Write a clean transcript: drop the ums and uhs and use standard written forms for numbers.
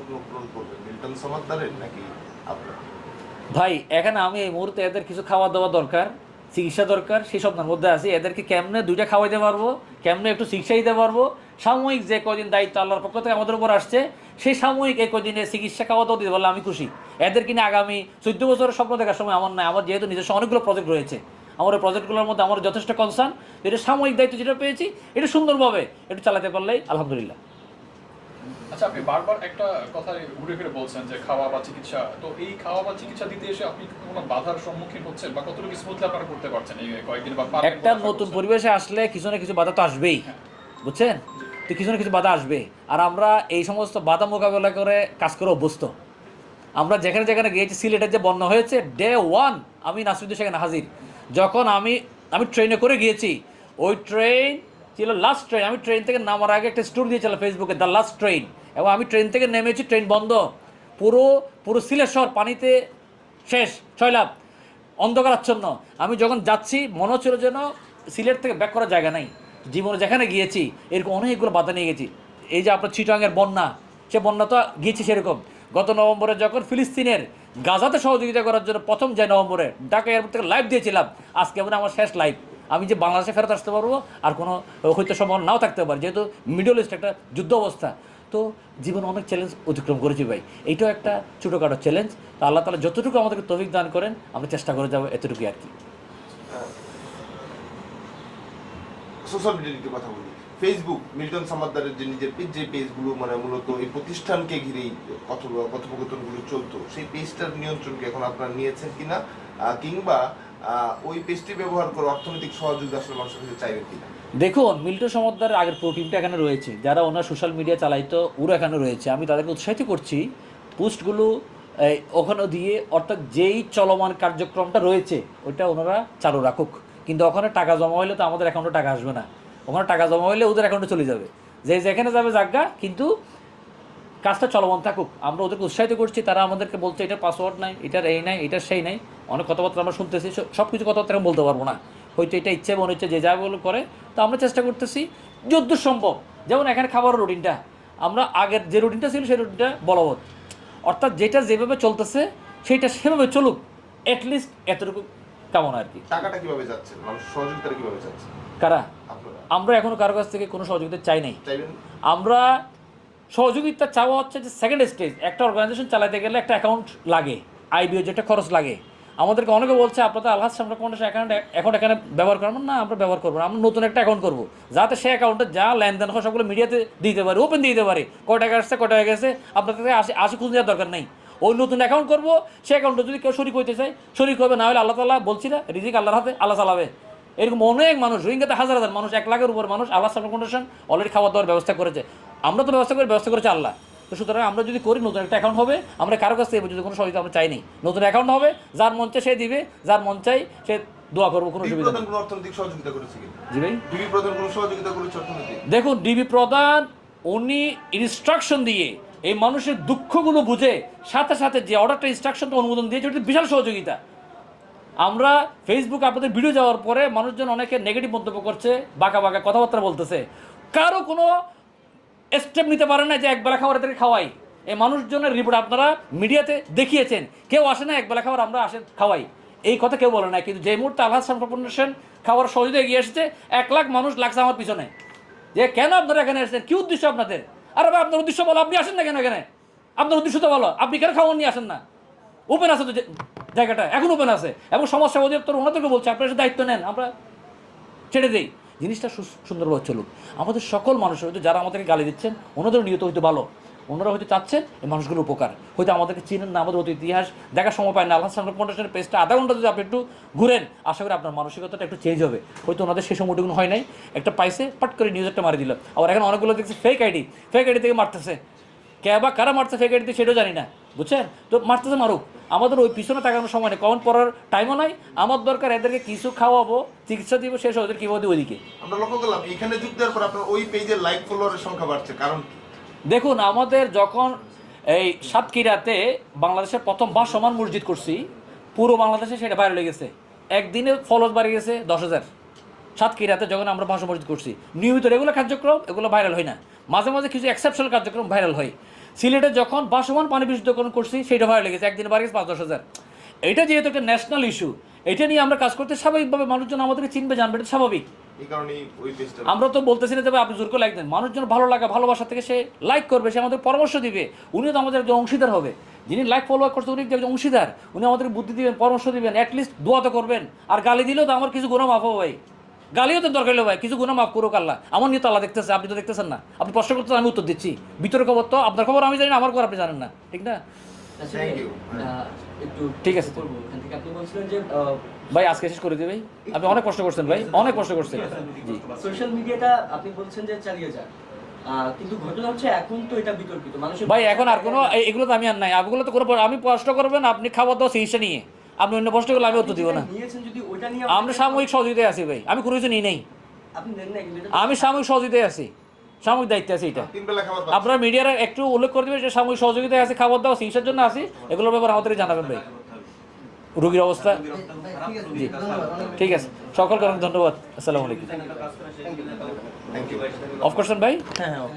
পদগুলো পূরণ করবেন, মিল্টন সমাদ্দারের নাকি আপনার? ভাই এখানে আমি এই মুহূর্তে এদের কিছু খাওয়া দাওয়া দরকার, চিকিৎসা দরকার, সেই স্বপ্নের মধ্যে আছি। এদেরকে কেমনে দুইটা খাওয়াইতে পারবো, কেমনে একটু চিকিৎসা দিতে পারবো, সাময়িক যে কদিন দায়িত্ব আল্লাহর পক্ষ থেকে আমাদের উপর আসছে, সেই সাময়িক এই কদিনে চিকিৎসা খাওয়া দাওয়া দিতে পারলে আমি খুশি। এদেরকে নিয়ে আগামী 14 বছরের স্বপ্ন দেখার সময় আমার নাই। আমার যেহেতু নিজস্ব অনেকগুলো প্রজেক্ট রয়েছে, আমার এই প্রজেক্টগুলোর মধ্যে আমার যথেষ্ট কনসার্ন। এটা সাময়িক দায়িত্ব যেটা পেয়েছি, এটা সুন্দরভাবে একটু চালাতে পারলেই আলহামদুলিল্লাহ। আচ্ছা, আপনি বারবার একটা কথা ঘুরে ফিরে বলছেন যে খাওয়া বা চিকিৎসা, তো এই খাওয়া বা চিকিৎসা দিতে এসে আপনি কোনো বাধার সম্মুখীন হচ্ছেন বা কতটুকু স্মুথলি আপনারা করতে পারছেন এই কয়েকদিন বা একটা নতুন পরিবেশে আসলে কিছু না কিছু বাধা তো আসবেই, বুঝছেন? তো কিছু না কিছু বাধা আসবে, আর আমরা এই সমস্ত বাধা মোকাবেলা করে কাজ করে অভ্যস্ত। আমরা যেখানে যেখানে গিয়েছি, সিলেটের যে বন্যা হয়েছে, ডে ওয়ান আমি নাসিরুদ্দিন সেখানে হাজির। যখন আমি ট্রেনে করে গিয়েছি, ওই ট্রেন ছিল লাস্ট ট্রেন। আমি ট্রেন থেকে নামার আগে একটা স্টোরি দিয়েছিলাম ফেসবুকে, দ্য লাস্ট ট্রেন। এবং আমি ট্রেন থেকে নেমেছি, ট্রেন বন্ধ, পুরো পুরো সিলেট শহর পানিতে শেষ, ছয়লাভ, অন্ধকারাচ্ছন্ন। আমি যখন যাচ্ছি মনে হচ্ছিল যেন সিলেট থেকে ব্যাক করার জায়গা নাই। জীবনে যেখানে গিয়েছি এরকম অনেকগুলো বাধা নিয়ে গেছি। এই যে আপনার চিটাঙের বন্যা, সে বন্যা তো গিয়েছি সেরকম। গত নভেম্বরে যখন ফিলিস্তিনের গাজাতে সহযোগিতা করার জন্য প্রথম যে নভেম্বরে ঢাকা এয়ারপোর্ট থেকে লাইভ দিয়েছিলাম, আজকে মানে আমার শেষ লাইভ। আমি যে বাংলাদেশে ফেরত আসতে পারবো আর কোনো হয়তো সম্ভাবনা নাও থাকতে পারে, যেহেতু মিডল ইস্ট একটা যুদ্ধ অবস্থা। তো জীবনে অনেক চ্যালেঞ্জ অতিক্রম করেছি ভাই, এইটাও একটা ছোটোখাটো চ্যালেঞ্জ। তো আল্লাহ তাআলা যতটুকু আমাদেরকে তৌফিক দান করেন আমরা চেষ্টা করে যাবো, এতটুকুই আর কি। সোশ্যাল মিডিয়ার একটু কথা বলি। ফেসবুক, মিল্টন সমাদ্দারের যে নিজের পেজ, যে পেজগুলো মানে মূলত এই প্রতিষ্ঠানকে ঘিরেই কথোপকথনগুলো চলতো, সেই পেজটার নিয়ন্ত্রণকে এখন আপনারা নিয়েছেন কিনা, কিংবা ওই পেজটি ব্যবহার করে অর্থনৈতিক সহযোগিতা আসলে মানুষের কাছে চাইবেন কিনা? দেখুন, মিল্টন সমাদ্দারের আগের পুরো টিমটা এখানে রয়েছে, যারা ওনার সোশ্যাল মিডিয়া চালাইতো ওরা এখানে রয়েছে। আমি তাদেরকে উৎসাহিত করছি পোস্টগুলো ওখানে দিয়ে, অর্থাৎ যেই চলমান কার্যক্রমটা রয়েছে ওইটা ওনারা চালু রাখুক। কিন্তু ওখানে টাকা জমা হলে তো আমাদের অ্যাকাউন্টে টাকা আসবে না, ওখানে টাকা জমা হলে ওদের অ্যাকাউন্টে চলে যাবে। যে যেখানে যাবে জায়গা, কিন্তু কাজটা চলমান থাকুক। আমরা ওদেরকে উৎসাহিত করছি, তারা আমাদেরকে বলছে এটার পাসওয়ার্ড নাই, এটার এই নাই, এটার সেই নাই। অনেক কথাবার্তা আমরা শুনতেছি, সব কিছু কথাবার্তা আমি বলতে পারবো না, হয়তো এটা ইচ্ছে মনে হচ্ছে যে যা বলে করে। তো আমরা চেষ্টা করতেছি যতদূর সম্ভব, যেমন এখানে খাবারের রুটিনটা, আমরা আগের যে রুটিনটা ছিল সেই রুটিনটা বলবৎ, অর্থাৎ যেটা যেভাবে চলতেছে সেইটা সেভাবে চলুক, অ্যাটলিস্ট এতটুকু কামনা আর কি। টাকাটা কিভাবে যাচ্ছে, মানুষ সহযোগিতা কিভাবে যাচ্ছে? কারা? আপনারা আমরা এখনো কারো কাছ থেকে কোনো সহযোগিতা চাই নাই। চাইবেন? আমরা সহযোগিতা চাওয়া হচ্ছে যে সেকেন্ড স্টেজ। একটা অর্গানাইজেশন চালাতে গেলে একটা অ্যাকাউন্ট লাগে, আইবিও যেটা খরচ লাগে। আমাদেরকে অনেকে বলছে আপনাদের আলহাজ সামরা ফাউন্ডেশন অ্যাকাউন্ট এখানে ব্যবহার করবেন না, আমরা ব্যবহার করবো না, আমরা নতুন একটা অ্যাকাউন্ট করবো, যাতে সেই অ্যাকাউন্টে যা লেনদেন হয় সবগুলো মিডিয়াতে দিতে পারে, ওপেন দিতে পারে, কয় টাকা আসছে কয় টাকা গেছে, আপনাদের থেকে আসি খুঁজে দেওয়ার দরকার নেই। ওই নতুন অ্যাকাউন্ট করবো, সেই অ্যাকাউন্টে যদি কেউ শরিক হইতে চায় শরিক হবে, না হলে আল্লাহ তাআলা বলছি না, রিজিক আল্লাহর হাতে, আল্লাহ চালাবে। এরকম অনেক মানুষ, রোহিঙ্গাতে হাজার হাজার মানুষ, 1 লাখের উপর মানুষ আল্লাহ সামরা ফাউন্ডেশন অলরেডি খাওয়া দাওয়ার ব্যবস্থা করেছে। আমরা তো ব্যবস্থা করেছে আল্লাহ। তো সুতরাং আমরা যদি করি, নতুন একটা অ্যাকাউন্ট হবে, আমরা কারো কাছ থেকে যদি কোনো সহযোগিতা আমরা চাইনি, নতুন অ্যাকাউন্ট হবে, যার মন চাই সে দিবে, যার মন চাই সে দোয়া করবো, কোনো সুবিধা নেই। অর্থনৈতিক সহযোগিতা করেছে কি? জি ভাই, ডিবি প্রধান কোনো সহযোগিতা করেছে অর্থনৈতিক? দেখুন, ডিবি প্রধান উনি ইনস্ট্রাকশন দিয়ে এই মানুষের দুঃখগুলো বুঝে সাথে সাথে যে অর্ডারটা ইনস্ট্রাকশনটা অনুমোদন দিয়েছে, ওটা বিশাল সহযোগিতা। আমরা ফেসবুকে আপনাদের ভিডিও যাওয়ার পরে মানুষজন অনেকে নেগেটিভ মন্তব্য করছে, বাঁকা বাঁকা কথাবার্তা বলতেছে, কারো কোনো স্টেপ নিতে পারে না যে একবেলা খাবার এদেরকে খাওয়াই। এই মানুষজনের রিপোর্ট আপনারা মিডিয়াতে দেখিয়েছেন, কেউ আসে না একবেলা খাবার আমরা আসে খাওয়াই, এই কথা কেউ বলে না। কিন্তু যে মুহূর্তে আলহাজ সামরা ফাউন্ডেশন খাওয়ার সহযোগিতা এগিয়ে এসেছে, 1 লাখ মানুষ লাগছে আমার পিছনে, যে কেন আপনারা এখানে এসেছেন, কী উদ্দেশ্য আপনাদের? আরে ভাই, আপনার উদ্দেশ্য বলো, আপনি আসেন না কেন এখানে? আপনার উদ্দেশ্য তো বলো, আপনি কেন খাওয়ার নিয়ে আসেন না? ওপেন আছে তো জায়গাটা, এখন ওপেন আছে, এবং সমস্যা অধিদপ্তর ওনাদেরকে বলছে আপনারা দায়িত্ব নেন, আমরা ছেড়ে দিই, জিনিসটা সুন্দরভাবে চলুক। আমাদের সকল মানুষের হয়তো যারা আমাদেরকে গালি দিচ্ছেন, ওনাদের নিয়ত হয়তো ভালো, ওনারা হয়তো চাচ্ছেন এই মানুষগুলোর উপকার, হয়তো আমাদেরকে চিনেন না, আমাদের অতীত ইতিহাস দেখার সময় পায় না। আলহাজ সামরা ফাউন্ডেশনের পেজটা আধা ঘন্টা যদি আপনি একটু ঘুরেন, আশা করি আপনার মানসিকতাটা একটু চেঞ্জ হবে। হয়তো ওনাদের সেই সময়টুকুন হয় নাই, একটা পাইছে, পাট করে নিউজ একটা মারি দিল। আবার এখন অনেকগুলো দেখছি ফেক আইডি থেকে মারতেছে, কে বা কারা মারছে ফেক আইডিতে সেটাও জানি না, বুঝছেন? তো মারতেছে মারুক, আমাদের ওই পিছনে তাকানোর সময় নেই, কমেন্ট পড়ার টাইমও নাই। আমার দরকার এদেরকে কিছু খাওয়াবো, চিকিৎসা দিব, শেষ ওদের কীভাবে ওইদিকে। আমরা লক্ষ্য করলাম এখানে যুক্ত দেওয়ার পর আপনার ওই পেজের লাইক ফলোয়ারের সংখ্যা বাড়ছে, কারণ দেখুন, আমাদের যখন এই সাতক্ষীরাতে বাংলাদেশের প্রথম ভাসমান মসজিদ করছি, পুরো বাংলাদেশে সেটা ভাইরাল হয়ে গেছে, একদিনে ফলোয়ার বাড়ি গেছে 10,000। সাতক্ষীরাতে যখন আমরা ভাষা মসজিদ করছি, নিয়মিত রেগুলার কার্যক্রম এগুলো ভাইরাল হয় না, মাঝে মাঝে কিছু এক্সেপশনাল কার্যক্রম ভাইরাল হয়। সিলেটে যখন বাসমান পানি বিশুদ্ধকরণ করছি সেটা ভালো লেগেছে, একদিনে বাড়ি গেছে 5-10 হাজার। এটা যেহেতু একটা ন্যাশনাল ইস্যু, এটা নিয়ে আমরা কাজ করতে স্বাভাবিকভাবে মানুষজন আমাদেরকে চিনবে, জানবে, এটা স্বাভাবিক। এই কারণেই ওই পেজটা আমরা তো বলতেছি না যে ভাই আপনি জোর করে লাইক দেন, মানুষজন ভালো লাগা ভালোবাসা থেকে সে লাইক করবে, সে আমাদের পরামর্শ দিবে, উনিও তো আমাদের একজন অংশীদার হবে। যিনি লাইক ফলোয়ার করছে উনি একজন অংশীদার, উনি আমাদের বুদ্ধি দিবেন, পরামর্শ দিবেন, অ্যাটলিস্ট দোয়া তো করবেন। আর গালি দিলেও তো আমার কিছু গুনাহ মাফ হবে ভাই, গালিও তো দরকার হলো ভাই, কিছু গুনাহ মাফ করুক আল্লাহ। আমার নিয়ে তো আল্লাহ দেখতেছে, আপনি তো দেখতেছেন না, আপনি প্রশ্ন করতেছেন, আমি উত্তর দিচ্ছি। ভিতরের খবর তো আপনার খবর আমি জানি না, আমার খবর আপনি জানেন না, ঠিক না? Thank you. একটু ঠিক আছে। করবো ওখান থেকে। আপনি বলছিলেন যে ভাই আজকে শেষ করে দিই ভাই, আপনি অনেক কষ্ট করছেন ভাই, অনেক কষ্ট করছেন। জি সোশ্যাল মিডিয়াটা আপনি বলছেন যে চালিয়ে যান, কিন্তু ঘটনা হচ্ছে এখন তো এটা বিতর্কিত মানুষের ভাই, এখন আর কোনো এগুলো তো আমি আর নাই, এগুলো তো কোনো আমি প্রশ্ন করবেন আপনি খাবার দাওয়া চিকিৎসা নিয়ে, আপনি অন্য প্রশ্ন করলে আমি উত্তর দিব না। নিয়েছেন যদি ওইটা নিয়ে আমরা সাময়িক সহযোগিতায় আছি ভাই, আমি কোনো কিছু নিই নেই, আপনি নেন না, কিন্তু এটা আমি সাময়িক সহযোগিতায় আছি, সাময়িক দায়িত্বে আছে এটা। 3 বেলা খাবার পাচ্ছেন। আপনারা মিডিয়ার একটু উল্লেখ করে দেবেন যে সাময়িক সহযোগিতায় আছে, খাবার দাওয়া চিকিৎসার জন্য আছি, এগুলোর ব্যাপারে আমাদেরকে জানাবেন ভাই, রোগীর অবস্থা। জি ঠিক আছে, সকলকে অনেক ধন্যবাদ, আসসালামু আলাইকুম। Thank you. অফ করছেন ভাই? হ্যাঁ হ্যাঁ